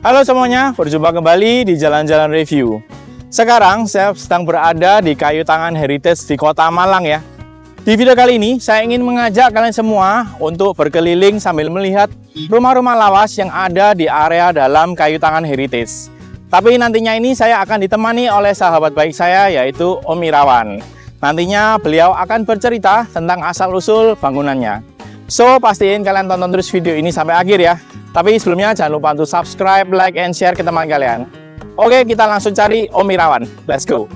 Halo semuanya, berjumpa kembali di Jalan-Jalan Review. Sekarang saya sedang berada di Kayu Tangan Heritage di Kota Malang ya. Di video kali ini saya ingin mengajak kalian semua untuk berkeliling sambil melihat rumah-rumah lawas yang ada di area dalam Kayu Tangan Heritage. Tapi nantinya ini saya akan ditemani oleh sahabat baik saya, yaitu Om Irawan. Nantinya beliau akan bercerita tentang asal-usul bangunannya. So, pastiin kalian tonton terus video ini sampai akhir ya. Tapi sebelumnya jangan lupa untuk subscribe, like, and share ke teman kalian. Oke, kita langsung cari Om Irawan. Let's go!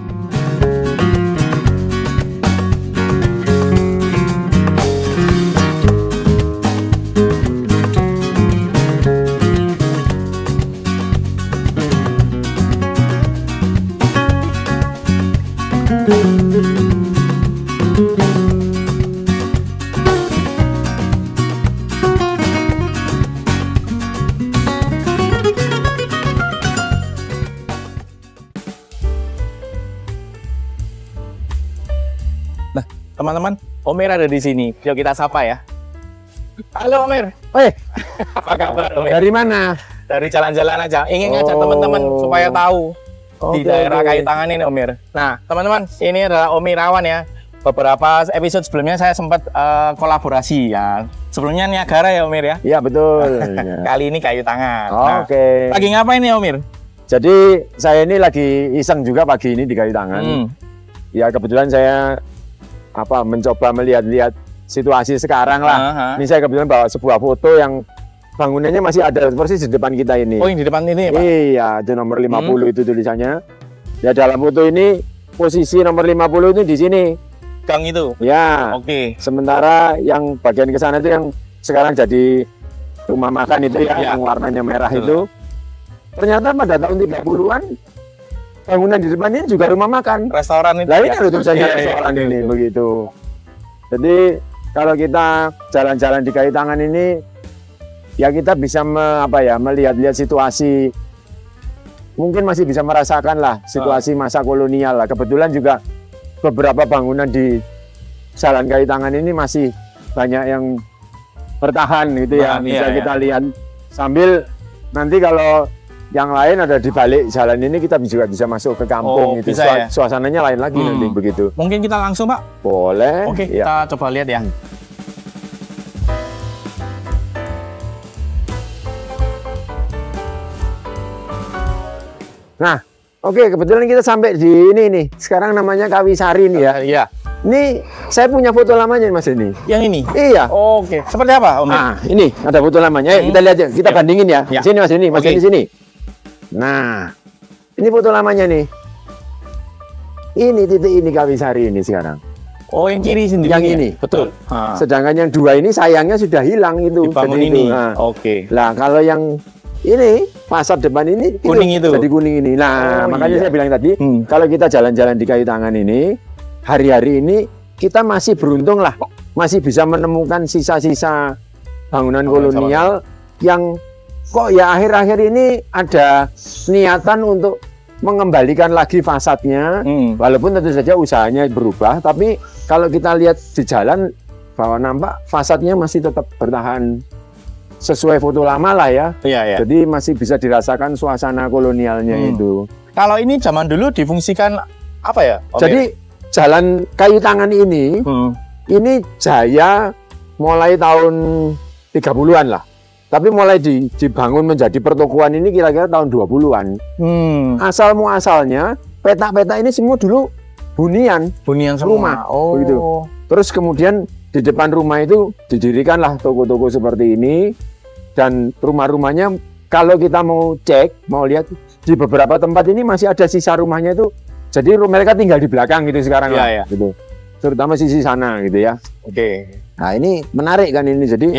Nah, teman-teman, Omer ada di sini. Yuk kita sapa ya. Halo Omer. Apa kabar Omer? Dari mana? Dari jalan-jalan aja. Ingin ngajak teman-teman supaya tahu di daerah Kayu Tangan ini Omer. Nah, teman-teman, ini adalah Om Irawan ya. Beberapa episode sebelumnya saya sempat kolaborasi ya. Sebelumnya Niagara ya Omer ya? Iya betul. Kali ini Kayu Tangan. Oke. Lagi ngapain nih Omer? Jadi saya ini lagi iseng juga pagi ini di Kayu Tangan. Ya kebetulan saya mencoba melihat-lihat situasi sekarang lah. Ini saya kebetulan bawa sebuah foto yang bangunannya masih ada persis di depan kita ini. Oh, yang di depan ini ya, Pak? Iya, itu nomor 50 itu tulisannya. Ya dalam foto ini posisi nomor 50 itu di sini. Gang itu? Ya. Oke. Sementara yang bagian ke sana itu yang sekarang jadi rumah makan itu ya, yang warnanya merah itu. Ternyata pada tahun 30-an bangunan di depan ini juga rumah makan, restoran itu. Nah, ini ada tulisannya restoran ini begitu. Jadi kalau kita jalan-jalan di Kayu Tangan ini, ya kita bisa melihat-lihat situasi. Mungkin masih bisa merasakan lah situasi masa kolonial lah. Kebetulan juga beberapa bangunan di Jalan Kayu Tangan ini masih banyak yang bertahan gitu ya. Bisa kita lihat sambil nanti kalau yang lain ada di balik jalan ini kita juga bisa masuk ke kampung gitu. Ya? Suasananya lain lagi nanti begitu. Mungkin kita langsung Pak? Boleh. Oke, kita coba lihat ya. Nah, kebetulan kita sampai di ini nih. Sekarang namanya Kawisari nih ya. Iya. Ini saya punya foto lamanya Mas ini. Yang ini? Iya. Oke. Seperti apa Om? Nah, ini ada foto lamanya. Kita lihat ya, kita bandingin ya. Sini Mas ini, Mas di sini. Nah, ini foto lamanya nih. Ini titik ini Kawisari ini sekarang. Oh, yang kiri sendiri. Yang ini, betul. Sedangkan yang dua ini sayangnya sudah hilang itu. Dibangun ini. Nah, Oke. Lah kalau yang ini fasad depan ini kuning itu. Jadi kuning ini. Nah, makanya saya bilang tadi, kalau kita jalan-jalan di Kayu Tangan ini, hari-hari ini kita masih beruntung lah, masih bisa menemukan sisa-sisa bangunan kolonial yang kok ya akhir-akhir ini ada niatan untuk mengembalikan lagi fasadnya, walaupun tentu saja usahanya berubah, tapi kalau kita lihat di jalan bahwa nampak fasadnya masih tetap bertahan sesuai foto lama lah ya. Iya. Jadi masih bisa dirasakan suasana kolonialnya itu. Kalau ini zaman dulu difungsikan apa ya? Jadi Jalan Kayu Tangan ini jaya mulai tahun 30-an lah. Tapi mulai dibangun menjadi pertokoan ini kira-kira tahun 20-an. Asal muasalnya petak-petak ini semua dulu hunian semua. Rumah. Begitu. Terus kemudian di depan rumah itu didirikanlah toko-toko seperti ini, dan rumah-rumahnya kalau kita mau cek, mau lihat di beberapa tempat ini masih ada sisa rumahnya itu. Jadi mereka tinggal di belakang gitu sekarang lah. Gitu. Terutama sisi sana gitu ya. Oke. Nah, ini menarik kan ini. Jadi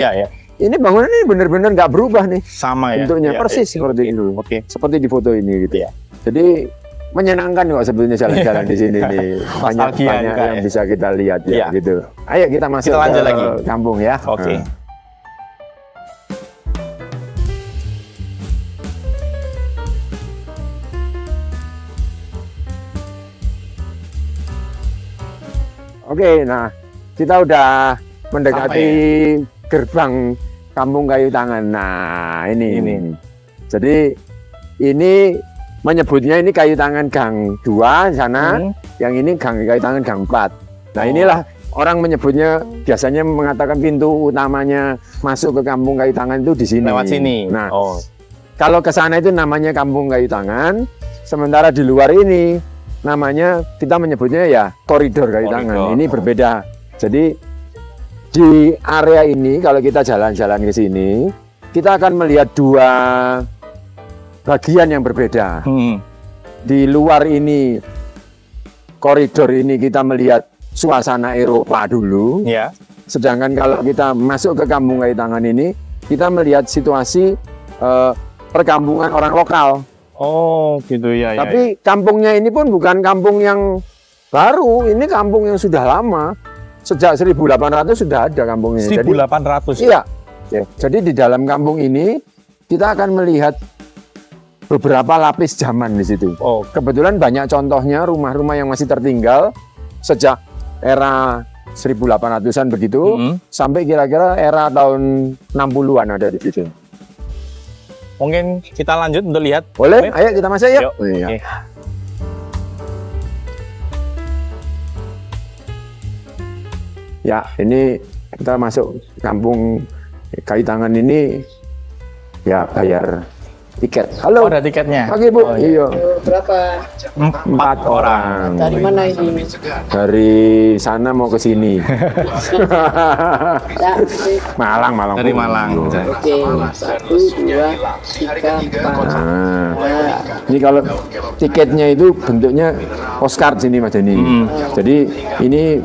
ini bangunan ini benar-benar nggak berubah nih. Sama ya. Bentuknya persis seperti itu. Seperti di foto ini gitu ya. Jadi menyenangkan kok sebetulnya jalan-jalan di sini nih. Banyak yang bisa kita lihat ya gitu. Ayo kita masuk ke lagi kampung ya. Oke. Oke, nah kita udah mendekati gerbang Kampung Kayu Tangan. Nah ini. Jadi ini menyebutnya ini kayu tangan gang 2 sana, yang ini kayu tangan gang 4. Nah inilah orang menyebutnya, biasanya mengatakan pintu utamanya masuk ke kampung kayu tangan itu di sini. Lewat sini. Nah, kalau ke sana itu namanya kampung kayu tangan, sementara di luar ini namanya kita menyebutnya ya koridor kayu tangan. Ini berbeda. Jadi di area ini kalau kita jalan-jalan ke sini, kita akan melihat dua bagian yang berbeda. Di luar ini koridor ini kita melihat suasana Eropa dulu, sedangkan kalau kita masuk ke kampung kayu tangan ini, kita melihat situasi perkampungan orang lokal. Oh, gitu ya. Tapi kampungnya ini pun bukan kampung yang baru, ini kampung yang sudah lama. Sejak 1800 sudah ada kampung ini. 1800? Iya. Jadi di dalam kampung ini, kita akan melihat beberapa lapis zaman di situ. Kebetulan banyak contohnya rumah-rumah yang masih tertinggal sejak era 1800-an begitu, sampai kira-kira era tahun 60-an ada di situ. Mungkin kita lanjut untuk lihat. Boleh? Ayo kita masuk ya. Ya, ini kita masuk kampung kayu tangan ini, ya bayar tiket. Halo. Ada tiketnya. Pagi Bu. Iya. Berapa? 4 orang. Dari mana ini? Dari sana mau ke sini. Malang. Dari Malang. Oke, 1, 2, 3, 4. Nah, ini kalau tiketnya itu bentuknya postcard sini Mas Denny. Jadi ini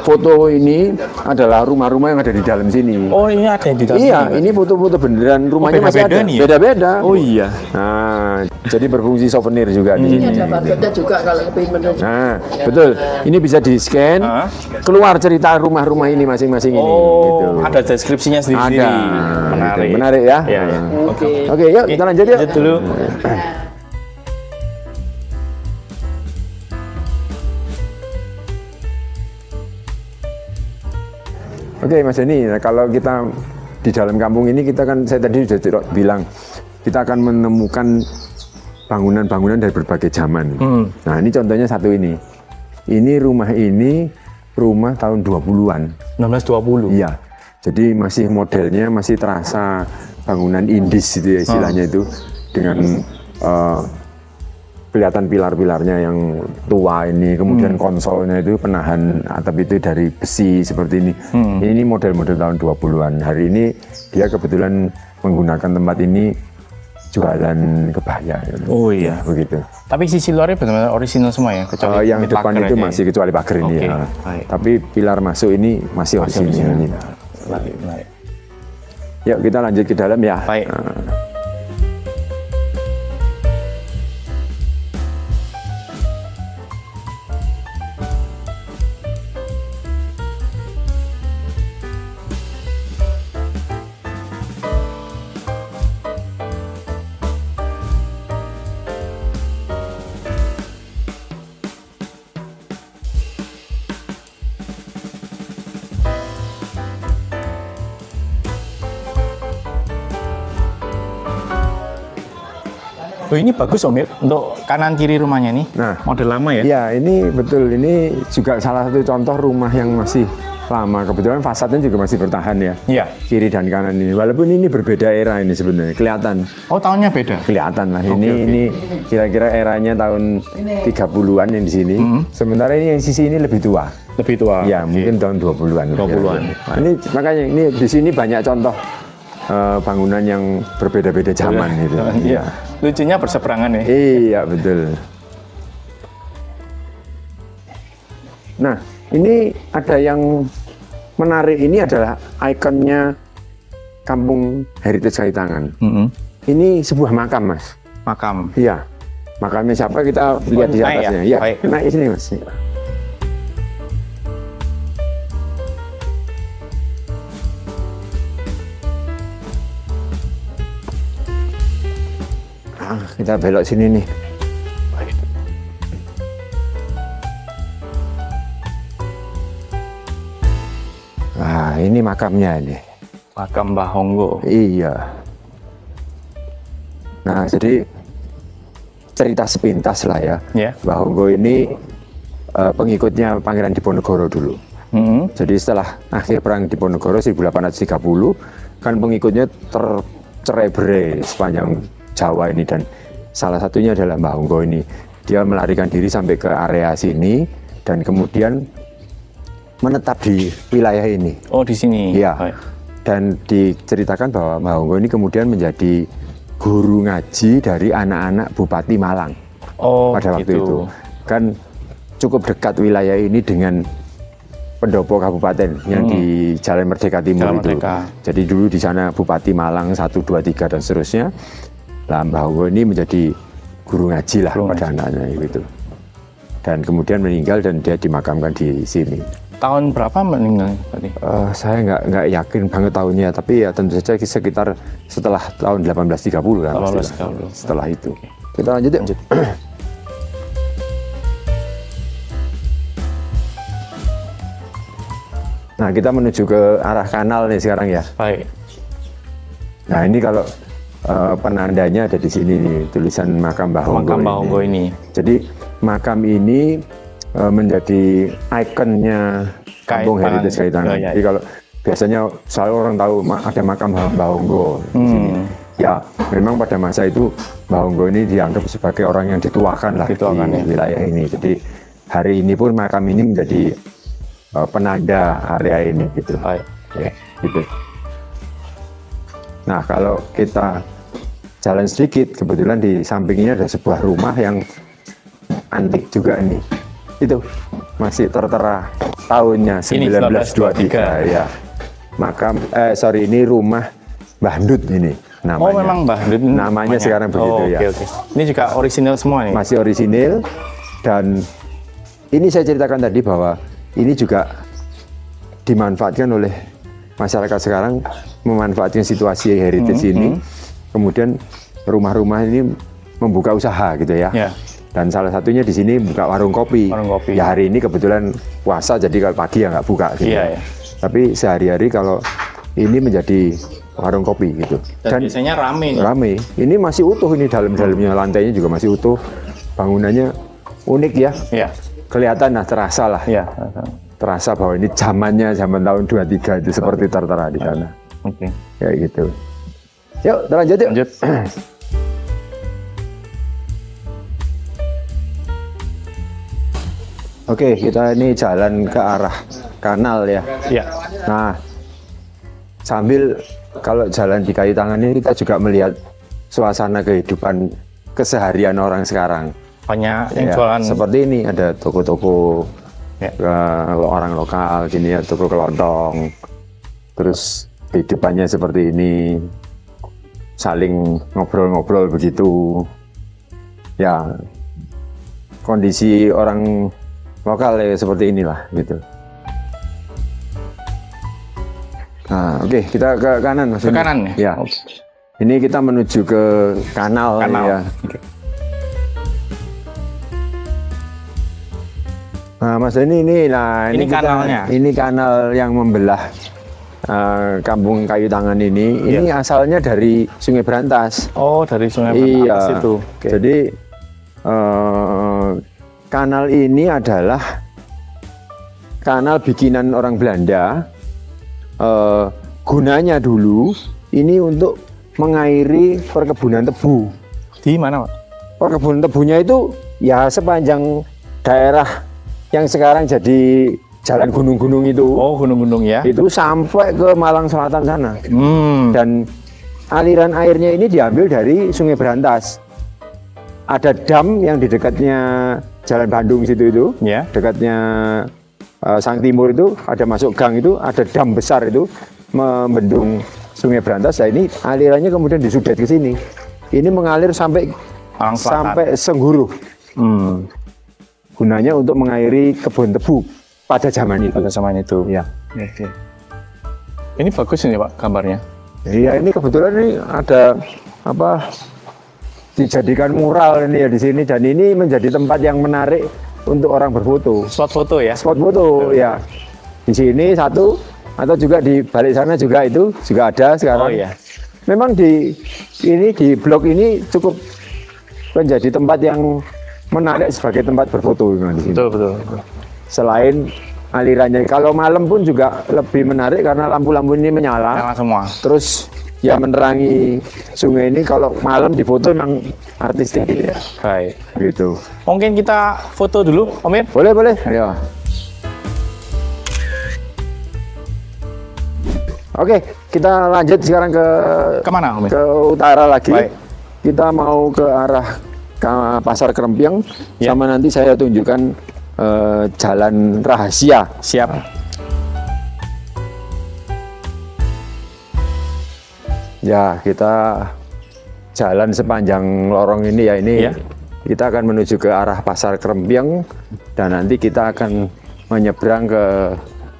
foto ini adalah rumah-rumah yang ada di dalam sini. Oh, ini ada di dalam. Iya, ini foto-foto beneran rumahnya masih ada. Beda-beda. Oh iya. Nah, jadi berfungsi souvenir juga di sini. Ini ada barcode juga kalau lebih menarik. Nah, betul. Ini bisa di-scan, keluar cerita rumah-rumah ini masing-masing ini. Gitu. Ada deskripsinya sendiri. Ada. Menarik. Gitu. Menarik ya. Oke, yuk kita lanjut yuk. Lanjut dulu. Oke Mas Denny, nah, kalau kita di dalam kampung ini kita kan, saya tadi sudah bilang, kita akan menemukan bangunan-bangunan dari berbagai zaman. Nah ini contohnya satu ini. Ini rumah tahun 20-an. 1920? Iya. Jadi masih modelnya masih terasa bangunan Indis gitu ya istilahnya itu. Dengan kelihatan pilar-pilarnya yang tua ini, kemudian konsolnya itu penahan atap itu dari besi seperti ini. Ini model-model tahun 20-an. Hari ini dia kebetulan menggunakan tempat ini jualan kebaya. Oh iya, begitu. Tapi sisi luarnya benar-benar orisinal semua ya, kecuali yang depan itu masih kecuali pagar ini ya. Tapi pilar masuk ini masih orisinal. Yuk kita lanjut ke dalam ya. Baik. Oh, ini bagus Om Ir, untuk kanan kiri rumahnya nih. Nah, model lama ya? Iya, ini betul. Ini juga salah satu contoh rumah yang masih lama. Kebetulan fasadnya juga masih bertahan ya. Iya. Kiri dan kanan ini. Walaupun ini berbeda era ini sebenarnya, kelihatan. Oh, tahunnya beda? Kelihatan lah. Ini kira-kira eranya tahun 30-an yang di sini. Sementara ini yang sisi ini lebih tua. Lebih tua? Ya, mungkin tahun 20-an. 20-an. Nah, ini makanya ini di sini banyak contoh bangunan yang berbeda-beda zaman gitu. Iya. Lucunya berseberangan ya. Iya, betul. Nah, ini ada yang menarik, ini adalah ikonnya Kampung Heritage Kayu Tangan. Ini sebuah makam, Mas. Makam? Iya. Makamnya siapa kita lihat di atasnya. Ya, naik sini, Mas. Kita belok sini nih. Nah, ini makamnya ini. Makam Mbah Honggo. Iya. Nah, jadi cerita sepintas lah ya. Bahonggo ini pengikutnya Pangeran Diponegoro dulu. Jadi setelah akhir perang Diponegoro 1830 kan pengikutnya tercerai-berai sepanjang Jawa ini, dan salah satunya adalah Bahonggo ini. Dia melarikan diri sampai ke area sini dan kemudian menetap di wilayah ini. Oh, di sini. Iya. Dan diceritakan bahwa Bahonggo ini kemudian menjadi guru ngaji dari anak-anak Bupati Malang. Pada waktu itu. Kan cukup dekat wilayah ini dengan pendopo kabupaten yang di Jalan Merdeka Timur itu. Jadi dulu di sana Bupati Malang 1, 2, 3 dan seterusnya. Lah Bahonggo ini menjadi guru ngaji lah pada anaknya gitu. Dan kemudian meninggal dan dia dimakamkan di sini. Tahun berapa meninggal tadi? Saya nggak yakin banget tahunnya, tapi ya tentu saja sekitar setelah tahun 1830 kan. 1830. Setelah itu. Kita lanjut yuk. Nah, kita menuju ke arah kanal nih sekarang ya. Baik. Nah, ini kalau penandanya ada di sini nih, tulisan makam Bahonggo. Makam Bahonggo ini. Jadi makam ini menjadi ikonnya Kampung Heritage Kaitangan. Jadi kalau biasanya selalu orang tahu ada makam Bahonggo di sini. Ya, memang pada masa itu Bahonggo ini dianggap sebagai orang yang dituakan lah di wilayah ini. Jadi hari ini pun makam ini menjadi penanda area ini gitu. Ya, gitu. Nah, kalau kita jalan sedikit, kebetulan di sampingnya ada sebuah rumah yang antik juga nih. Itu masih tertera tahunnya 1923 ya. Makam ini rumah Mbah Ndut ini namanya. Oh, memang Mbah Ndut namanya sekarang begitu ya. Okay. Ini juga orisinil semua nih. Masih orisinil, dan ini saya ceritakan tadi bahwa ini juga dimanfaatkan oleh masyarakat sekarang, memanfaatkan situasi heritage ini, kemudian rumah-rumah ini membuka usaha gitu ya. Dan salah satunya di sini buka warung kopi. Ya hari ini kebetulan puasa, jadi kalau pagi ya nggak buka gitu. Tapi sehari-hari kalau ini menjadi warung kopi gitu. Dan biasanya rame. Rame. Ini masih utuh, ini dalam-dalamnya, lantainya juga masih utuh. Bangunannya unik ya. Kelihatan lah, terasa lah. Terasa bahwa ini zaman tahun 23 itu seperti tertera di sana. Kayak gitu. Yuk, kita lanjut yuk. Oke, kita ini jalan ke arah kanal ya. Nah, sambil kalau jalan di Kayu Tangan ini kita juga melihat suasana kehidupan keseharian orang sekarang. Banyak yang jualan seperti ini, ada toko-toko orang lokal gini ya, toko kelontong. Terus kehidupannya seperti ini, saling ngobrol-ngobrol begitu. Ya, kondisi orang lokal ya seperti inilah gitu. Nah, oke, kita ke kanan Mas. Ke kanan ya. Ini kita menuju ke kanal. Ya. Nah, Mas ini kanalnya. Ini kanal yang membelah Kampung Kayu Tangan ini. Ini asalnya dari Sungai Brantas. Oh, dari Sungai Brantas itu. Jadi kanal ini adalah kanal bikinan orang Belanda. Gunanya dulu ini untuk mengairi perkebunan tebu. Di mana, Pak? Perkebunan tebunya itu ya sepanjang daerah yang sekarang jadi jalan gunung-gunung itu. Oh, gunung-gunung ya. Itu sampai ke Malang Selatan sana. Dan aliran airnya ini diambil dari Sungai Brantas. Ada dam yang di dekatnya Jalan Bandung situ itu, dekatnya Sang Timur itu, ada masuk gang itu, ada dam besar itu membendung Sungai Brantas. Nah, ini alirannya kemudian disudet ke sini. Ini mengalir sampai Sengguru. Gunanya untuk mengairi kebun tebu pada zaman itu. Ya. Ini bagus ini Pak gambarnya. Iya, ini kebetulan ini ada dijadikan mural ini ya di sini, dan ini menjadi tempat yang menarik untuk orang berfoto. Spot foto ya? Spot foto ya. Di sini satu, atau juga di balik sana juga itu juga ada sekarang. Memang di blok ini cukup menjadi tempat yang menarik sebagai tempat berfoto di sini. Betul. Selain alirannya, kalau malam pun juga lebih menarik karena lampu-lampu ini menyala. Nyala semua. Terus ya menerangi sungai ini, kalau malam difoto memang artistik ya. Baik. Gitu. Mungkin kita foto dulu, Om Ir? Boleh. Ya. Oke, kita lanjut sekarang Kemana, Om Ir? ke utara lagi. Baik. Kita mau ke arah Pasar Krempiang, Ya. sama nanti saya tunjukkan jalan rahasia. Siap. Ya, kita jalan sepanjang lorong ini ya, ini Ya. kita akan menuju ke arah Pasar Krempiang dan nanti kita akan menyeberang ke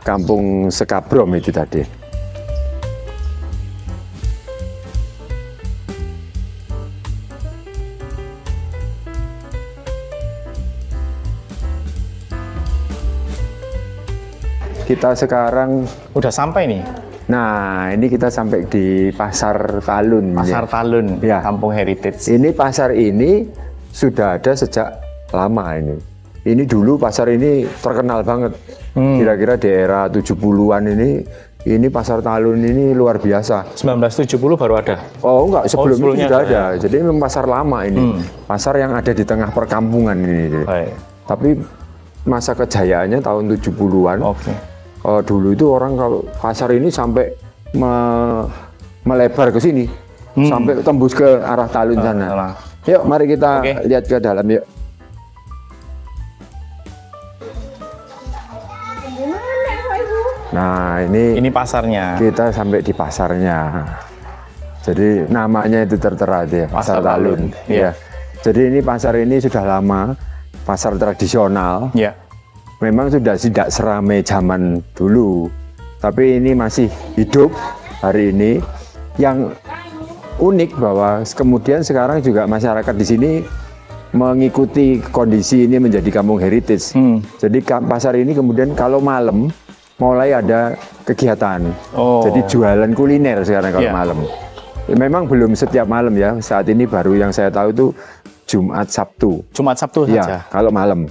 Kampung Sekabrom itu tadi. Kita sekarang, Udah sampai nih, nah ini kita sampai di Pasar Talun. Pasar Talun, Ya. Kampung Heritage. Ini pasar ini sudah ada sejak lama ini. Ini dulu pasar ini terkenal banget. Kira-kira di era 70-an ini Pasar Talun ini luar biasa. 1970 baru ada. Oh enggak, sebelumnya sudah ada. ya. Jadi memang pasar lama ini. Pasar yang ada di tengah perkampungan ini. Baik. Tapi masa kejayaannya tahun 70-an. Oke. Dulu itu orang kalau pasar ini sampai melebar ke sini. Sampai tembus ke arah Talun sana. Nah. Yuk, mari kita Oke. lihat ke dalam yuk. Nah, Ini pasarnya. kita sampai di pasarnya. Jadi namanya itu tertera itu ya, Pasar Talun. Iya. Ya. Jadi ini pasar ini sudah lama, pasar tradisional. Ya. Memang sudah tidak seramai zaman dulu, tapi ini masih hidup hari ini. Yang unik bahwa kemudian sekarang juga masyarakat di sini mengikuti kondisi ini menjadi kampung heritage. Jadi pasar ini kemudian kalau malam mulai ada kegiatan. Oh. Jadi jualan kuliner sekarang kalau Iya. malam. Memang belum setiap malam ya. Saat ini baru yang saya tahu itu Jumat Sabtu. Jumat Sabtu saja. Ya, kalau malam.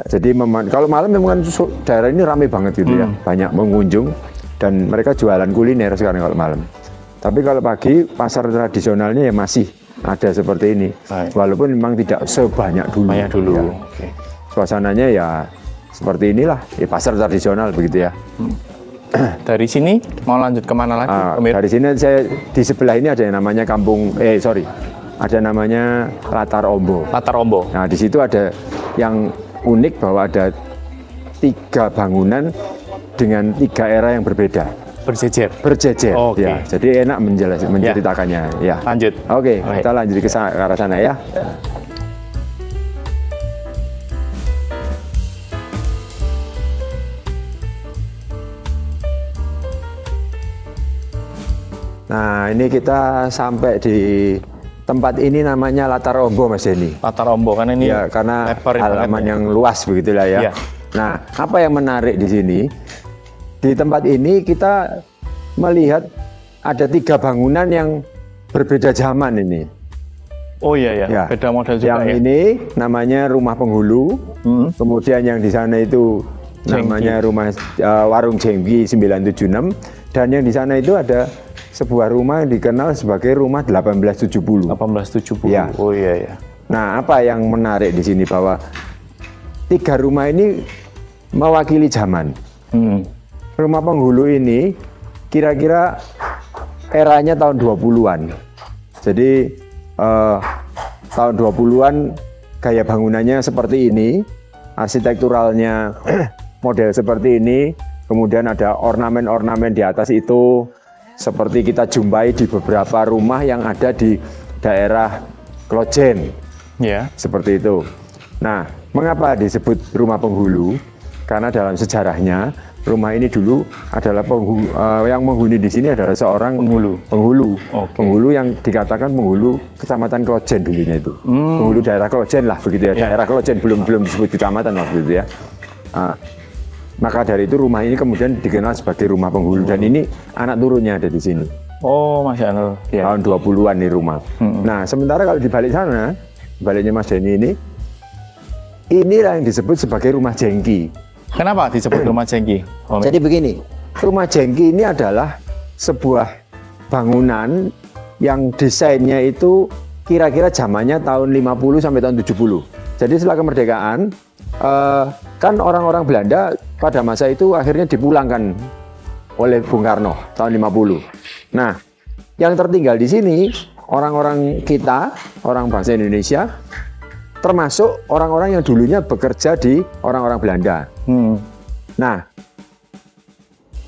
Jadi kalau malam memang kan daerah ini ramai banget gitu ya, banyak pengunjung dan mereka jualan kuliner sekarang kalau malam. Tapi kalau pagi pasar tradisionalnya ya masih ada seperti ini, Baik. walaupun memang tidak sebanyak dulu. Banyak dulu. Ya. Oke. Suasananya ya seperti inilah, ya pasar tradisional begitu ya. Dari sini mau lanjut kemana lagi, Om Ir? Dari sini saya di sebelah ini ada yang namanya ada namanya Latar Ombo. Latar Ombo. Nah, di situ ada yang unik bahwa ada 3 bangunan dengan 3 era yang berbeda, Berjejer. berjejer. Oke. Ya, jadi enak menceritakannya. Ya. Lanjut. Oke, Baik. kita lanjut ke arah sana ya. Nah, ini kita sampai di tempat ini namanya Latar Ombo, Mas Denny. Latar Ombo karena ini Ya, karena lebar halaman banget ya. yang luas begitulah ya. Iya. Nah, apa yang menarik di sini? Di tempat ini kita melihat ada 3 bangunan yang berbeda zaman ini. Oh iya ya, Ya. beda model juga Yang ya. ini namanya Rumah Penghulu, kemudian yang di sana itu namanya rumah Warung Jengki 976, dan yang di sana itu ada sebuah rumah yang dikenal sebagai rumah 1870. 1870. Ya. Oh iya ya. Nah, apa yang menarik di sini bahwa 3 rumah ini mewakili zaman. Rumah Penghulu ini kira-kira eranya tahun 20-an. Jadi tahun 20-an gaya bangunannya seperti ini, arsitekturalnya model seperti ini, kemudian ada ornamen-ornamen di atas itu seperti kita jumpai di beberapa rumah yang ada di daerah Klojen. Ya. Seperti itu. Nah, mengapa disebut Rumah Penghulu? Karena dalam sejarahnya rumah ini dulu adalah yang menghuni di sini adalah seorang penghulu. Oke. Penghulu yang dikatakan penghulu Kecamatan Klojen dulunya itu. Penghulu daerah Klojen lah begitu ya. Ya. Daerah Klojen belum disebut kecamatan waktu itu ya. Maka dari itu rumah ini kemudian dikenal sebagai Rumah Penghulu, dan ini anak turunnya ada di sini. Oh, Masya Allah. Ya. Tahun 20-an nih rumah. Nah, sementara kalau di balik sana baliknya Mas Denny inilah yang disebut sebagai rumah jengki. Kenapa disebut rumah jengki? Jadi begini, rumah jengki ini adalah sebuah bangunan yang desainnya itu kira-kira zamannya tahun 50 sampai tahun 70. Jadi setelah kemerdekaan, kan orang-orang Belanda pada masa itu akhirnya dipulangkan oleh Bung Karno tahun 50. Nah, yang tertinggal di sini orang-orang kita, orang bangsa Indonesia, termasuk orang-orang yang dulunya bekerja di orang-orang Belanda. Nah,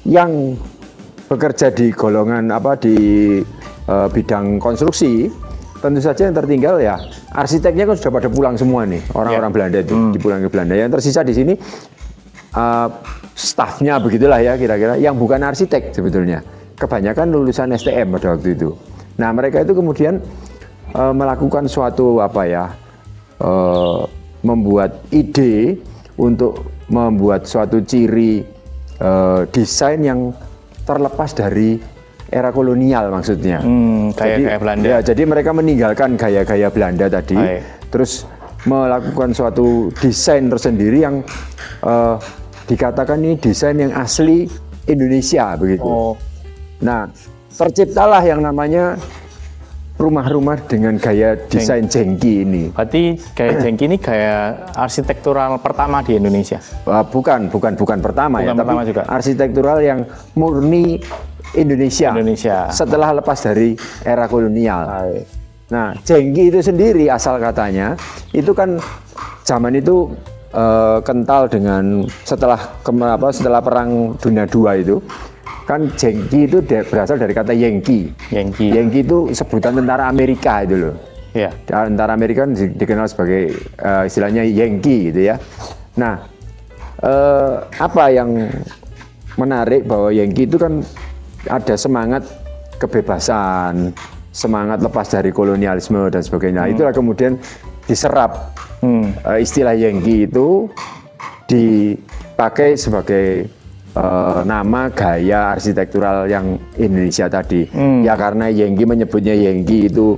yang bekerja di golongan di bidang konstruksi, tentu saja yang tertinggal ya arsiteknya kan sudah pada pulang semua nih, orang-orang Belanda itu dipulang ke Belanda. Yang tersisa di sini stafnya begitulah ya kira-kira, yang bukan arsitek sebetulnya. Kebanyakan lulusan STM pada waktu itu. Nah, mereka itu kemudian melakukan suatu membuat ide untuk membuat suatu ciri desain yang terlepas dari era kolonial maksudnya. Kayak Belanda. Ya, jadi mereka meninggalkan gaya-gaya Belanda tadi, terus melakukan suatu desain tersendiri yang dikatakan ini desain yang asli Indonesia begitu. Nah, terciptalah yang namanya rumah-rumah dengan gaya desain jengki ini. Berarti gaya jengki ini gaya arsitektural pertama di Indonesia? Bukan pertama ya, pertama tapi juga. Arsitektural yang murni Indonesia. Setelah lepas dari era kolonial. Nah, jengki itu sendiri asal katanya itu kan zaman itu kental dengan setelah Perang Dunia II itu. Kan jengki itu berasal dari kata Yankee. Yankee itu sebutan tentara Amerika itu loh. Ya. Tentara Amerika kan dikenal sebagai istilahnya Yankee gitu ya. Nah, apa yang menarik bahwa Yankee itu kan ada semangat kebebasan, semangat lepas dari kolonialisme dan sebagainya. Itulah kemudian diserap istilah Yankee itu dipakai sebagai nama gaya arsitektural yang Indonesia tadi. Ya karena Yankee menyebutnya Yankee itu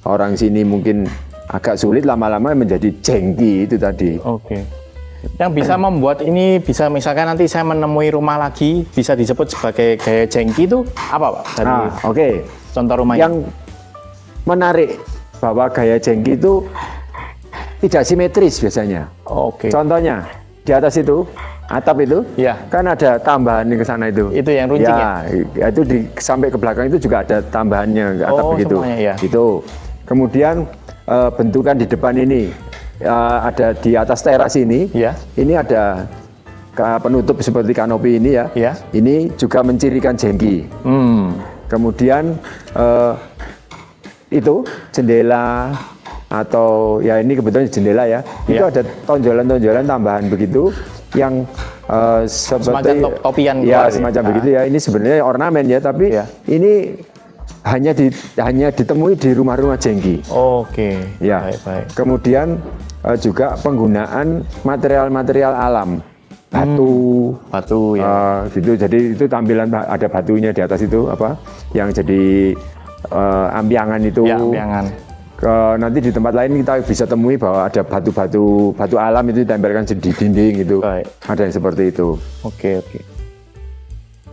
orang sini mungkin agak sulit, lama-lama menjadi jengki itu tadi. Yang bisa membuat ini bisa misalkan nanti saya menemui rumah lagi bisa disebut sebagai gaya jengki itu apa Pak? Contoh rumahnya. Yang menarik bahwa gaya jengki itu tidak simetris biasanya. Contohnya di atas itu atap itu, kan ada tambahan ke sana itu. Itu yang runcing ya? Itu sampai ke belakang itu juga ada tambahannya ke atap begitu. Semuanya, Itu. Kemudian bentukan di depan ini ada di atas teras ini. Ini ada penutup seperti kanopi ini ya. Ini juga mencirikan jengki. Kemudian itu jendela atau ya ini kebetulan jendela ya. Itu ada tonjolan-tonjolan tambahan begitu. Yang seperti topian semacam begitu ya. Ini sebenarnya ornamen ya, tapi ini hanya ditemui di rumah-rumah jengki. Ya. Baik. Kemudian juga penggunaan material-material alam, batu ya. Gitu. Jadi itu tampilan ada batunya di atas itu yang jadi ampiangan itu. Nanti di tempat lain kita bisa temui bahwa ada batu alam itu ditempelkan di dinding gitu. Ada yang seperti itu.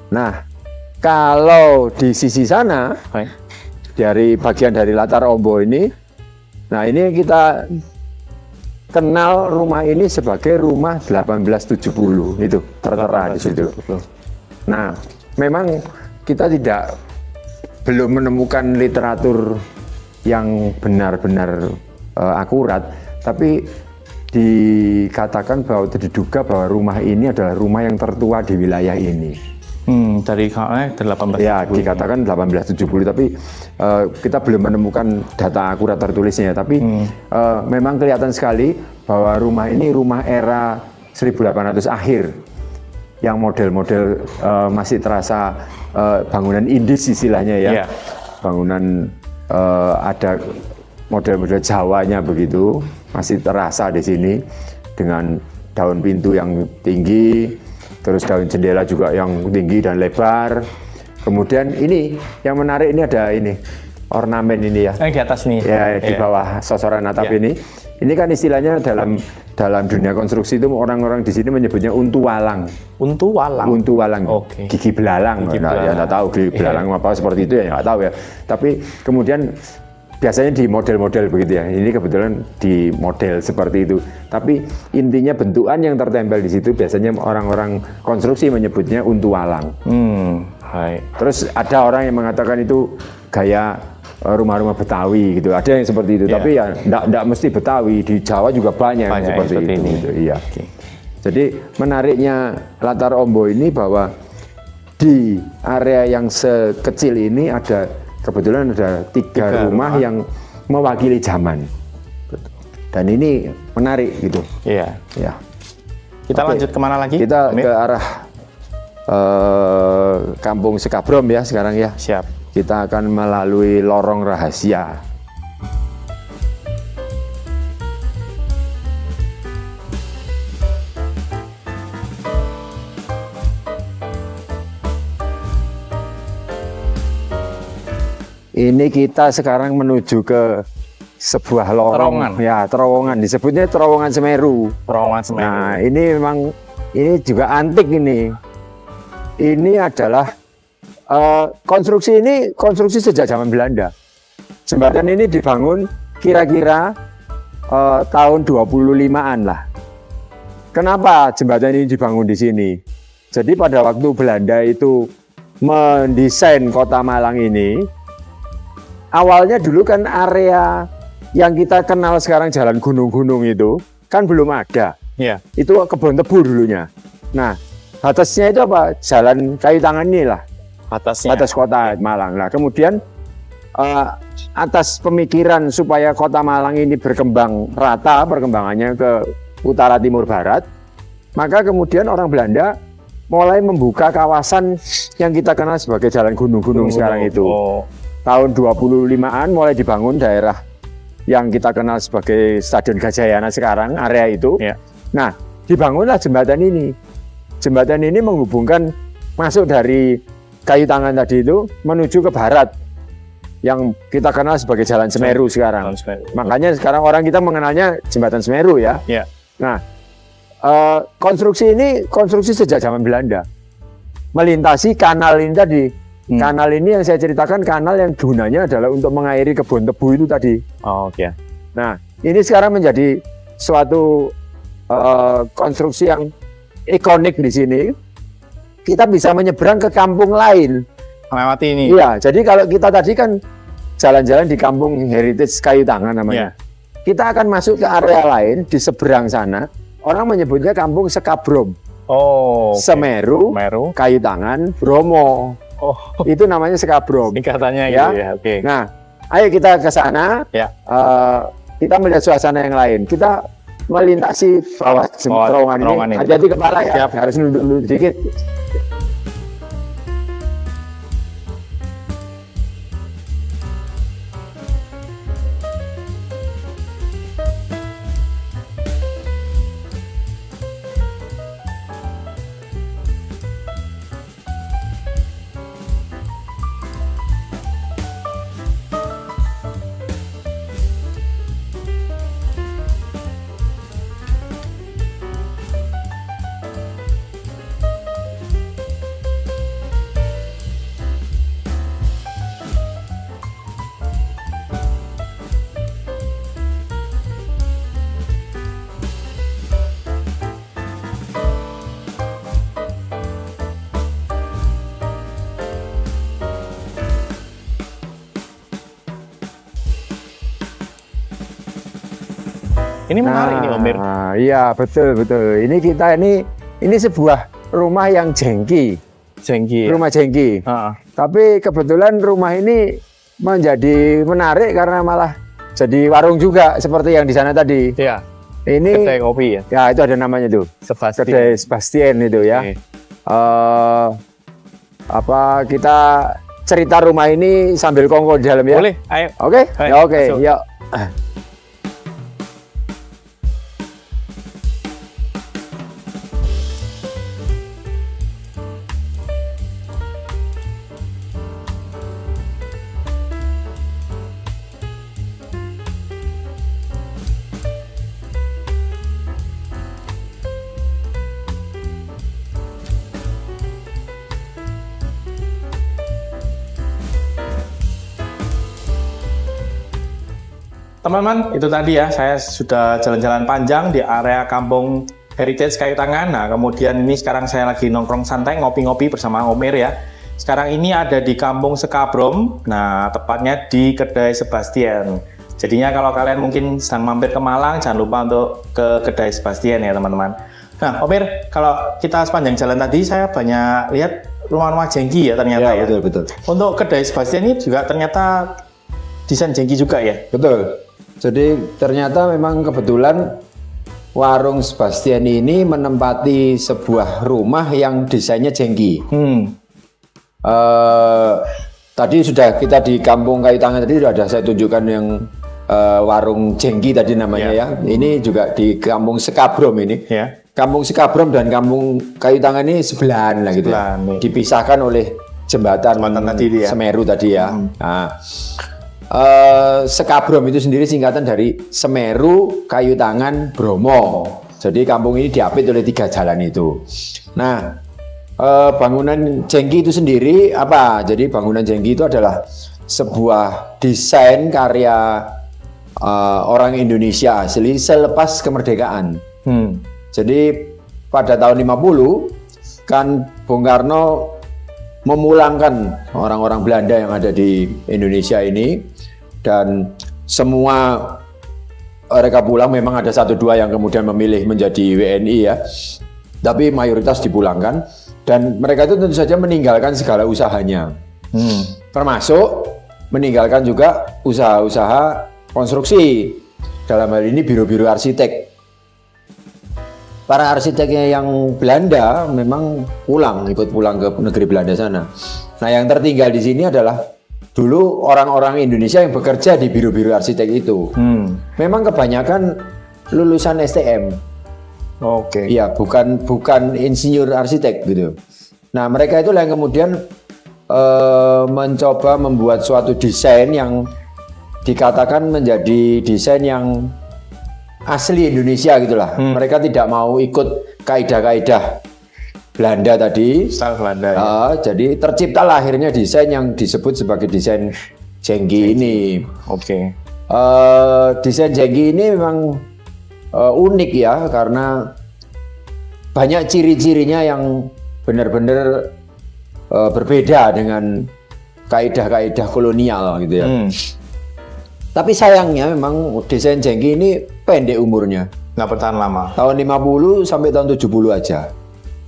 Nah, kalau di sisi sana dari bagian dari latar Ombo ini, nah ini kita kenal rumah ini sebagai rumah 1870 itu tertera di situ. Nah, memang kita belum menemukan literatur yang benar-benar akurat, tapi dikatakan bahwa diduga bahwa rumah ini adalah rumah yang tertua di wilayah ini. Dari 1870. Ya, dikatakan 1870, tapi kita belum menemukan data akurat tertulisnya. Tapi memang kelihatan sekali bahwa rumah ini rumah era 1800 akhir, yang model-model masih terasa bangunan Indis istilahnya ya. Bangunan ada model-model Jawanya begitu, masih terasa di sini dengan daun pintu yang tinggi, terus daun jendela juga yang tinggi dan lebar. Kemudian ini yang menarik, ini ada ini ornamen ini ya. Yang di atas nih. Ya, di bawah sosoran atap ini. Ini kan istilahnya dalam dunia konstruksi itu orang-orang di sini menyebutnya untu walang. Untu walang. Untu walang. Oke. Gigi belalang. Gigi Nah, ya nggak tahu gigi belalang apa seperti itu ya nggak tahu ya. Tapi kemudian biasanya di model-model begitu ya. Ini kebetulan di model seperti itu. Tapi intinya bentukan yang tertempel di situ biasanya orang-orang konstruksi menyebutnya untu walang. Hai. Terus ada orang yang mengatakan itu gaya rumah-rumah Betawi gitu. Ada yang seperti itu. Tapi ya enggak mesti Betawi. Di Jawa juga banyak yang seperti itu. ini. Gitu. Iya. Jadi menariknya latar Ombo ini bahwa di area yang sekecil ini kebetulan ada tiga rumah yang mewakili zaman. Dan ini menarik gitu. Iya. Ya. Kita lanjut kemana lagi? Kita ke arah Kampung Sekabrom ya sekarang ya. Siap. Kita akan melalui lorong rahasia. Ini kita sekarang menuju ke sebuah lorong, terowongan. Disebutnya terowongan Semeru. Terowongan Semeru. Nah, ini memang juga antik ini. Ini adalah konstruksi sejak zaman Belanda. Jembatan ini dibangun kira-kira tahun 25-an lah. Kenapa jembatan ini dibangun di sini? Jadi pada waktu Belanda itu mendesain Kota Malang ini, awalnya dulu kan area yang kita kenal sekarang jalan gunung-gunung itu kan belum ada. Iya. Itu kebun tebu dulunya. Nah, batasnya itu apa? Jalan kayu tangan inilah. Batas kota Malang. Nah, kemudian atas pemikiran supaya kota Malang ini berkembang rata perkembangannya ke utara timur barat, maka kemudian orang Belanda mulai membuka kawasan yang kita kenal sebagai jalan gunung-gunung sekarang itu. Tahun 25-an mulai dibangun daerah yang kita kenal sebagai Stadion Gajayana sekarang, area itu. Ya. Nah, dibangunlah jembatan ini. Jembatan ini menghubungkan masuk dari kayu tangan tadi itu menuju ke barat yang kita kenal sebagai Jalan Semeru sekarang. Makanya sekarang orang kita mengenalnya Jembatan Semeru ya. Ya. Nah, konstruksi ini sejak zaman Belanda. Melintasi kanal ini tadi. Kanal ini yang saya ceritakan kanal yang gunanya adalah untuk mengairi kebun tebu itu tadi. Oke. Nah, ini sekarang menjadi suatu konstruksi yang ikonik di sini. Kita bisa menyeberang ke kampung lain. Melewati ini. Iya, jadi kalau kita tadi kan jalan-jalan di kampung Heritage Kayu Tangan namanya. Kita akan masuk ke area lain di seberang sana. Orang menyebutnya kampung Sekabrom. Semeru, Kayu Tangan, Bromo. Itu namanya Sekabrom. Ini katanya ya. Gitu ya. Oke. Nah, ayo kita ke sana. Ya. Kita melihat suasana yang lain. Kita melintasi bawah terowongan ini. Hati-hati kepala ya. Harus nunduk dikit. Ini menarik nih Om Mir. Iya, betul. Ini sebuah rumah yang jengki. Rumah jengki. Tapi kebetulan rumah ini menjadi menarik karena malah jadi warung juga seperti yang di sana tadi. Iya. Ini kedai kopi ya. Ya, itu ada namanya tuh. Kedai Sebastian itu ya. Kita cerita rumah ini sambil kongko di dalam ya? Boleh, ayo. Oke? Ya, oke. Yuk. teman-teman, itu tadi ya, saya sudah jalan-jalan panjang di area Kampung Heritage Kayu Tangan. Nah, kemudian ini sekarang saya lagi nongkrong santai, ngopi-ngopi bersama Omir ya. Sekarang ini ada di Kampung Sekabrom, nah tepatnya di Kedai Sebastian. Jadinya kalau kalian mungkin sedang mampir ke Malang, jangan lupa untuk ke Kedai Sebastian ya teman-teman. Nah, Omir, kalau kita sepanjang jalan tadi, saya banyak lihat rumah-rumah jengki ya ternyata ya. Betul. Untuk Kedai Sebastian ini juga ternyata desain jengki juga ya? Betul. Jadi ternyata memang kebetulan warung Sebastian ini menempati sebuah rumah yang desainnya jengki. Tadi sudah kita di Kampung Kayu Tangan tadi sudah ada saya tunjukkan yang warung jengki tadi namanya ya. Ini juga di Kampung Sekabrom ini. Kampung Sekabrom dan Kampung Kayu Tangan ini sebelahan lah gitu. Dipisahkan oleh jembatan tadi ya. Semeru tadi ya. Nah, Sekabrom itu sendiri singkatan dari Semeru Kayu Tangan Bromo. Jadi kampung ini diapit oleh 3 jalan itu. Nah, bangunan jengki itu sendiri apa? Jadi bangunan jengki itu adalah sebuah desain karya orang Indonesia asli selepas kemerdekaan. Jadi pada tahun 50 kan Bung Karno memulangkan orang-orang Belanda yang ada di Indonesia ini, dan semua mereka pulang. Memang ada 1-2 yang kemudian memilih menjadi WNI ya, tapi mayoritas dipulangkan, dan mereka itu tentu saja meninggalkan segala usahanya, termasuk meninggalkan juga usaha-usaha konstruksi, dalam hal ini biro-biro arsitek. Para arsiteknya yang Belanda memang ikut pulang ke negeri Belanda sana. Nah, yang tertinggal di sini adalah dulu orang-orang Indonesia yang bekerja di biro-biro arsitek itu. Memang kebanyakan lulusan STM. Oke. Iya, bukan insinyur arsitek gitu. Nah, mereka itulah yang kemudian mencoba membuat suatu desain yang dikatakan menjadi desain yang asli Indonesia gitulah. Mereka tidak mau ikut kaidah-kaidah Belanda tadi. Style Belanda. Ya. Jadi terciptalah akhirnya desain yang disebut sebagai desain jengki ini. Oke. Desain jengki ini memang unik ya, karena banyak ciri-cirinya yang benar-benar berbeda dengan kaidah-kaidah kolonial gitu ya. Tapi sayangnya memang desain jengki ini pendek umurnya. Nggak bertahan lama. Tahun 50 sampai tahun 70 aja.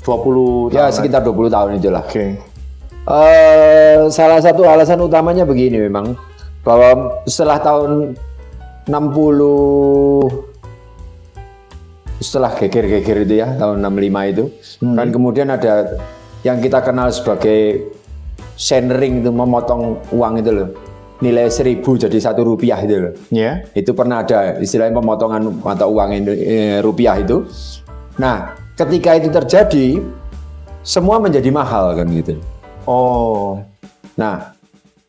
20 tahun. Ya, sekitar 20 tahun itulah. Oke. Salah satu alasan utamanya begini memang, bahwa setelah tahun 60, setelah geger-geger itu ya, tahun 65 itu, kan kemudian ada yang kita kenal sebagai centering, itu memotong uang itu loh. Nilai 1.000 jadi Rp1 itu loh. Yeah. Itu pernah ada istilahnya pemotongan mata uang rupiah itu. Nah, ketika itu terjadi, semua menjadi mahal kan gitu. Oh. Nah,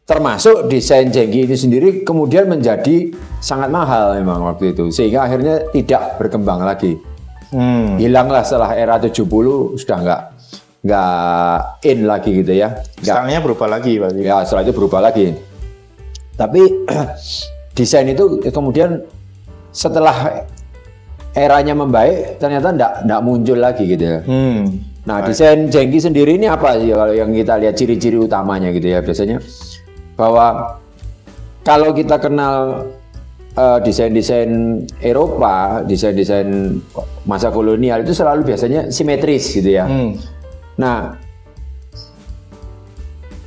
termasuk desain jengki itu sendiri kemudian menjadi sangat mahal memang waktu itu, sehingga akhirnya tidak berkembang lagi. Hilanglah setelah era 70, sudah nggak in lagi gitu ya. Stylenya berubah lagi berarti. Ya, setelah itu berubah lagi. Tapi desain itu kemudian setelah eranya membaik ternyata enggak muncul lagi gitu ya. Nah, desain jengki sendiri ini apa sih kalau yang kita lihat ciri-ciri utamanya gitu ya? Biasanya bahwa kalau kita kenal desain-desain Eropa, desain-desain masa kolonial itu selalu biasanya simetris gitu ya. Nah,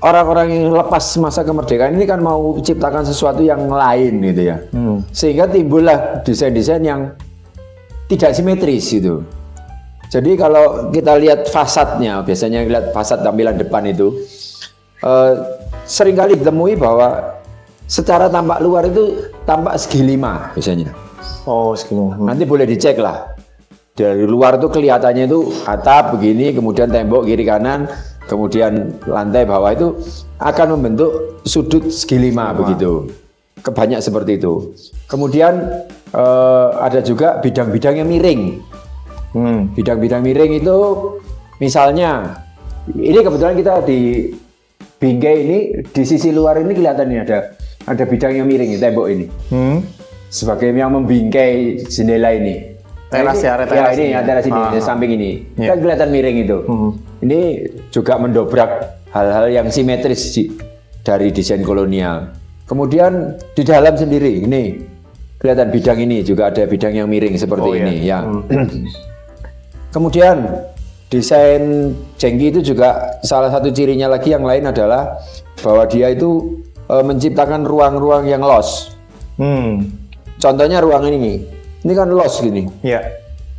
orang-orang yang lepas masa kemerdekaan ini kan mau ciptakan sesuatu yang lain gitu ya. Sehingga timbullah desain-desain yang tidak simetris gitu. Jadi kalau kita lihat fasadnya, biasanya lihat fasad tampilan depan itu, seringkali ditemui bahwa secara tampak luar itu tampak segi 5 biasanya. Oh, segi 5. Nanti boleh dicek lah. Dari luar tuh kelihatannya itu atap begini, kemudian tembok kiri kanan, kemudian lantai bawah itu akan membentuk sudut segi 5 begitu. Kebanyak seperti itu. Kemudian ada juga bidang-bidang yang miring. Bidang-bidang miring itu misalnya, ini kebetulan kita di Bingkai ini, di sisi luar ini kelihatan nih ada bidang yang miring, tembok ini. sebagai yang membingkai jendela ini. Teras ya, teras ini ya teras ini, samping ini. Kan kelihatan miring itu. Ini juga mendobrak hal-hal yang simetris dari desain kolonial. Kemudian di dalam sendiri, ini kelihatan bidang ini juga ada bidang yang miring seperti ini. Ya. Kemudian desain Jengki itu juga salah satu cirinya lagi yang lain adalah bahwa dia itu menciptakan ruang-ruang yang los. Contohnya ruangan ini kan los gini.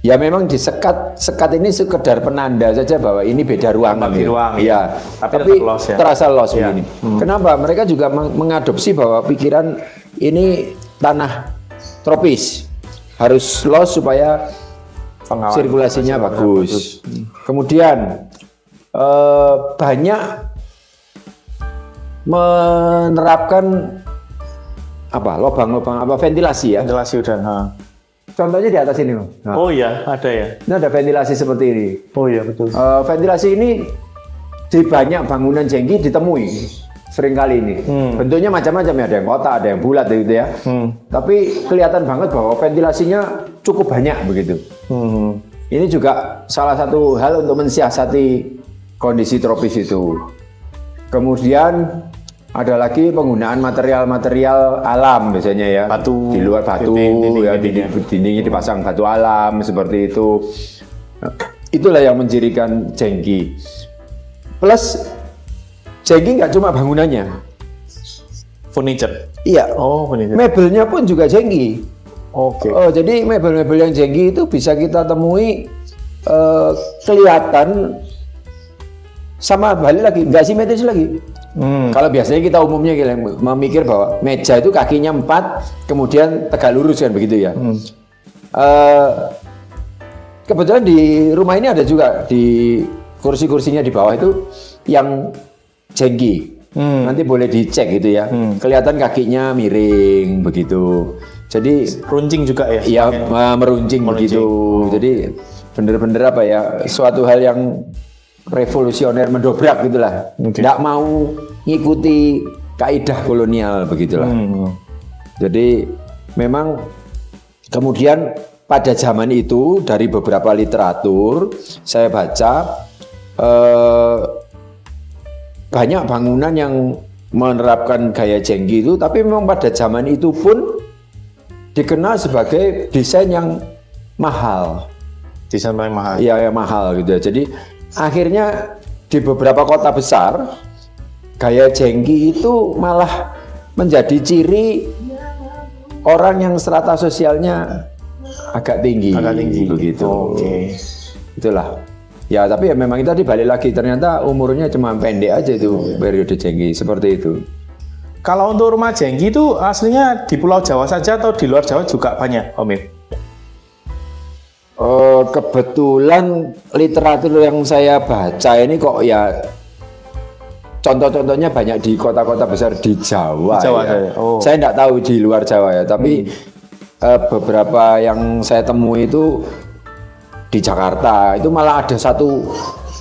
Ya memang disekat, sekat ini sekedar penanda saja bahwa ini beda ruangan. Ya. Tapi terasa los begini. Kenapa? Mereka juga mengadopsi bahwa pikiran ini tanah tropis, harus los supaya sirkulasinya bagus. Kemudian banyak menerapkan lubang-lubang ventilasi ya. Ventilasi udara. Contohnya di atas ini. Nah. Oh iya, ada ya. Ini ada ventilasi seperti ini. Oh iya, betul. Ventilasi ini di banyak bangunan Jengki ditemui seringkali ini. Bentuknya macam-macam ya, ada yang kotak, ada yang bulat gitu ya. Tapi kelihatan banget bahwa ventilasinya cukup banyak begitu. Ini juga salah satu hal untuk mensiasati kondisi tropis itu. Kemudian ada lagi penggunaan material-material alam biasanya ya, batu, di luar batu, dindingnya dipasang batu alam seperti itu. Itulah yang mencirikan Jengki. Plus Jengki nggak cuma bangunannya, furniture. Iya. Oh, furniture. Mebelnya pun juga Jengki. Oke. Jadi mebel-mebel yang Jengki itu bisa kita temui kelihatan sama balik lagi, nggak simetris lagi. Kalau biasanya kita umumnya memikir bahwa meja itu kakinya 4, kemudian tegak lurus kan begitu ya. Kebetulan di rumah ini ada juga di kursi-kursinya di bawah itu yang Jengki. Nanti boleh dicek gitu ya. Kelihatan kakinya miring begitu. Jadi runcing juga ya? Iya, meruncing begitu. Jadi bener-bener apa ya, suatu hal yang revolusioner, mendobrak gitulah. Nggak mau ngikuti kaidah kolonial begitulah. Jadi memang kemudian pada zaman itu dari beberapa literatur saya baca banyak bangunan yang menerapkan gaya Jengki itu, tapi memang pada zaman itu pun dikenal sebagai desain yang mahal. Desain paling mahal. Iya, yang mahal gitu. Jadi akhirnya di beberapa kota besar gaya Jengki itu malah menjadi ciri orang yang strata sosialnya agak tinggi begitu. Oke. Itulah. Ya tapi ya memang itu tadi balik lagi, ternyata umurnya cuma pendek aja itu periode Jengki seperti itu. Kalau untuk rumah Jengki itu aslinya di Pulau Jawa saja atau di luar Jawa juga banyak, Om Im? Kebetulan literatur yang saya baca ini kok ya contoh-contohnya banyak di kota-kota besar di Jawa. Ya. Saya tidak tahu di luar Jawa ya, tapi beberapa yang saya temui itu di Jakarta itu malah ada satu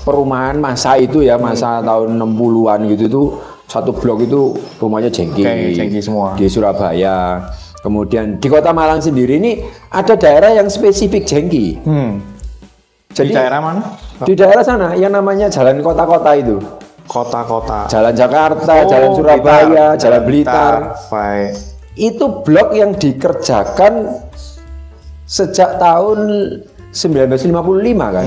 perumahan masa itu ya, masa tahun 60-an gitu tuh, satu blok itu rumahnya Jengki. Jengki semua. Di Surabaya. Kemudian di Kota Malang sendiri ini ada daerah yang spesifik Jengki. Jadi di daerah mana? Di daerah sana yang namanya jalan kota-kota itu. Kota-kota. Jalan Jakarta, Jalan Surabaya, Jalan Blitar. Itu blok yang dikerjakan sejak tahun 1955 kan.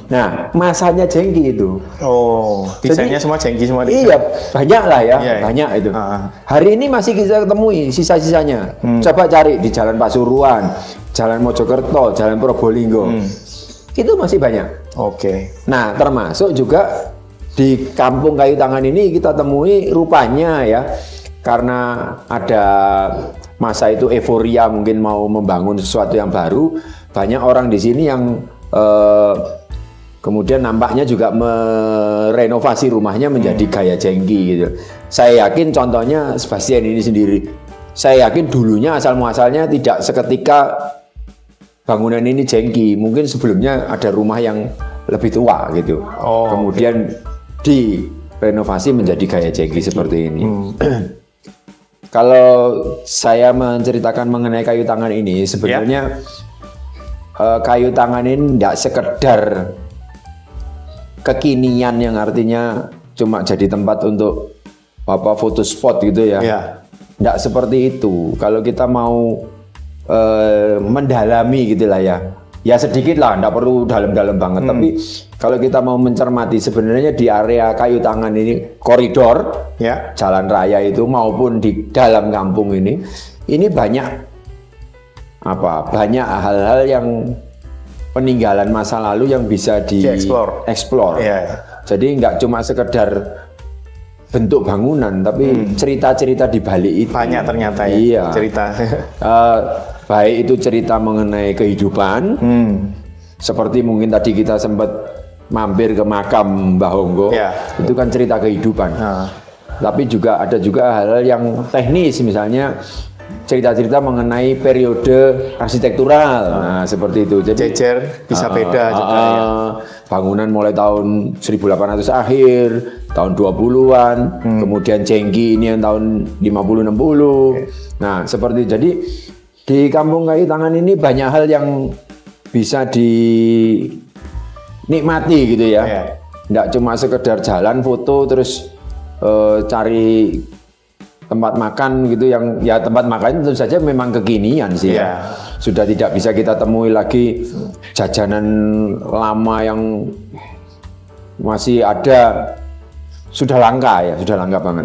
Nah, masanya Jengki itu. Oh, desainnya semua Jengki semua. Iya, banyak lah ya, banyak itu. Hari ini masih kita temui sisa-sisanya. Coba cari di Jalan Pasuruan, Jalan Mojokerto, Jalan Probolinggo. Itu masih banyak. Oke. Nah, termasuk juga di Kampung Kayu Tangan ini kita temui rupanya ya, karena ada masa itu euforia mungkin mau membangun sesuatu yang baru. Banyak orang di sini yang kemudian nampaknya juga merenovasi rumahnya menjadi gaya Jengki gitu. Saya yakin contohnya Sebastian ini sendiri. Saya yakin dulunya asal muasalnya tidak seketika bangunan ini Jengki. Mungkin sebelumnya ada rumah yang lebih tua gitu. Kemudian direnovasi menjadi gaya Jengki seperti ini. Kalau saya menceritakan mengenai kayu tangan ini, sebenarnya kayu tangan ini tidak sekedar kekinian yang artinya cuma jadi tempat untuk foto spot gitu ya. Tidak seperti itu. Kalau kita mau mendalami gitulah ya sedikit lah, tidak perlu dalam-dalam banget. Tapi kalau kita mau mencermati sebenarnya di area kayu tangan ini, koridor jalan raya itu maupun di dalam kampung ini banyak hal-hal yang peninggalan masa lalu yang bisa dieksplor. Jadi nggak cuma sekedar bentuk bangunan, tapi cerita-cerita di balik itu banyak ternyata cerita. Baik itu cerita mengenai kehidupan, seperti mungkin tadi kita sempat mampir ke makam Mbah Honggo, itu kan cerita kehidupan. Tapi ada juga hal-hal yang teknis, misalnya cerita-cerita mengenai periode arsitektural, seperti itu. Jadi jejer bisa beda juga bangunan mulai tahun 1800 akhir, tahun 20-an, kemudian Cenggi ini yang tahun 50-60. Nah, seperti jadi di Kampung Kayu Tangan ini banyak hal yang bisa dinikmati gitu ya. Nggak cuma sekedar jalan foto terus cari tempat makan gitu yang tempat makan tentu saja memang kekinian sih sudah tidak bisa kita temui lagi jajanan lama yang masih ada, sudah langka banget.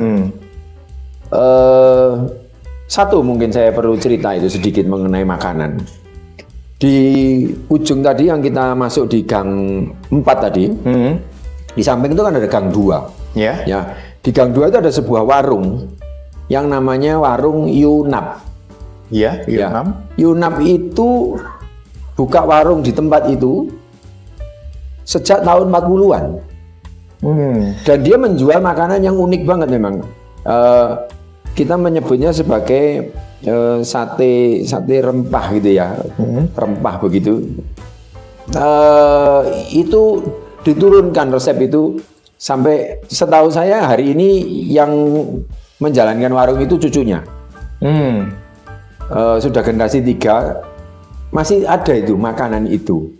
Satu mungkin saya perlu cerita itu sedikit mengenai makanan. Di ujung tadi yang kita masuk di gang 4 tadi, di samping itu kan ada gang 2. Di gang 2 itu ada sebuah warung yang namanya warung Yunap. Yunap itu buka warung di tempat itu sejak tahun 40-an. Dan dia menjual makanan yang unik banget memang. Kita menyebutnya sebagai sate rempah gitu ya, rempah begitu. Itu diturunkan resep itu sampai setahu saya hari ini yang menjalankan warung itu cucunya. Sudah generasi 3 masih ada itu makanan itu.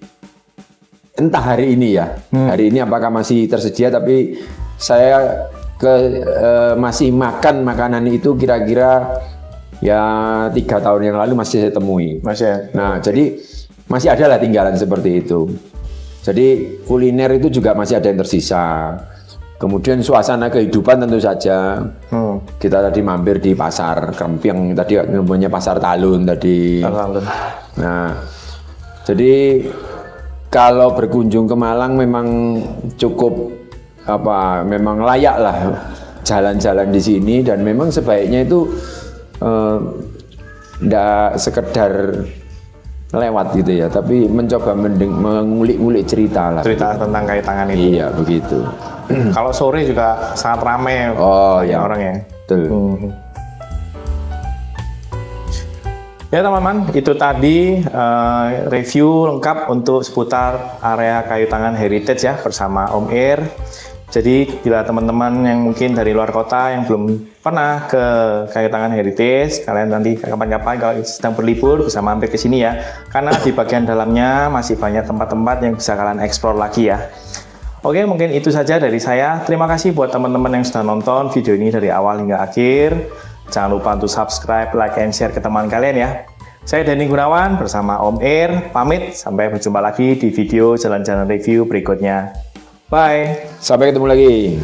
Entah hari ini hari ini apakah masih tersedia, tapi saya masih makan makanan itu kira-kira 3 tahun yang lalu masih saya temui. Nah, jadi masih ada lah tinggalan seperti itu. Jadi kuliner itu juga masih ada yang tersisa. Kemudian suasana kehidupan tentu saja. Kita tadi mampir di pasar Kremping, tadi namanya pasar Talun tadi. Nah, jadi kalau berkunjung ke Malang memang cukup memang layak lah jalan-jalan di sini, dan memang sebaiknya itu tidak sekedar lewat gitu ya, tapi mencoba mengulik-ulik cerita lah. Cerita tentang kayu tangan itu. Iya, begitu. Kalau sore juga sangat ramai orangnya. Betul. Ya teman-teman, itu tadi review lengkap untuk seputar area kayu tangan heritage ya bersama Om Ir. Jadi bila teman-teman yang mungkin dari luar kota yang belum pernah ke kayu tangan heritage, kalian nanti kapan-kapan kalau sedang berlibur bisa mampir ke sini ya. Karena di bagian dalamnya masih banyak tempat-tempat yang bisa kalian explore lagi ya. Oke, mungkin itu saja dari saya. Terima kasih buat teman-teman yang sudah nonton video ini dari awal hingga akhir. Jangan lupa untuk subscribe, like, and share ke teman kalian ya. Saya Denny Gunawan bersama Om Ir, pamit. Sampai berjumpa lagi di video jalan-jalan review berikutnya. Bye. Sampai ketemu lagi.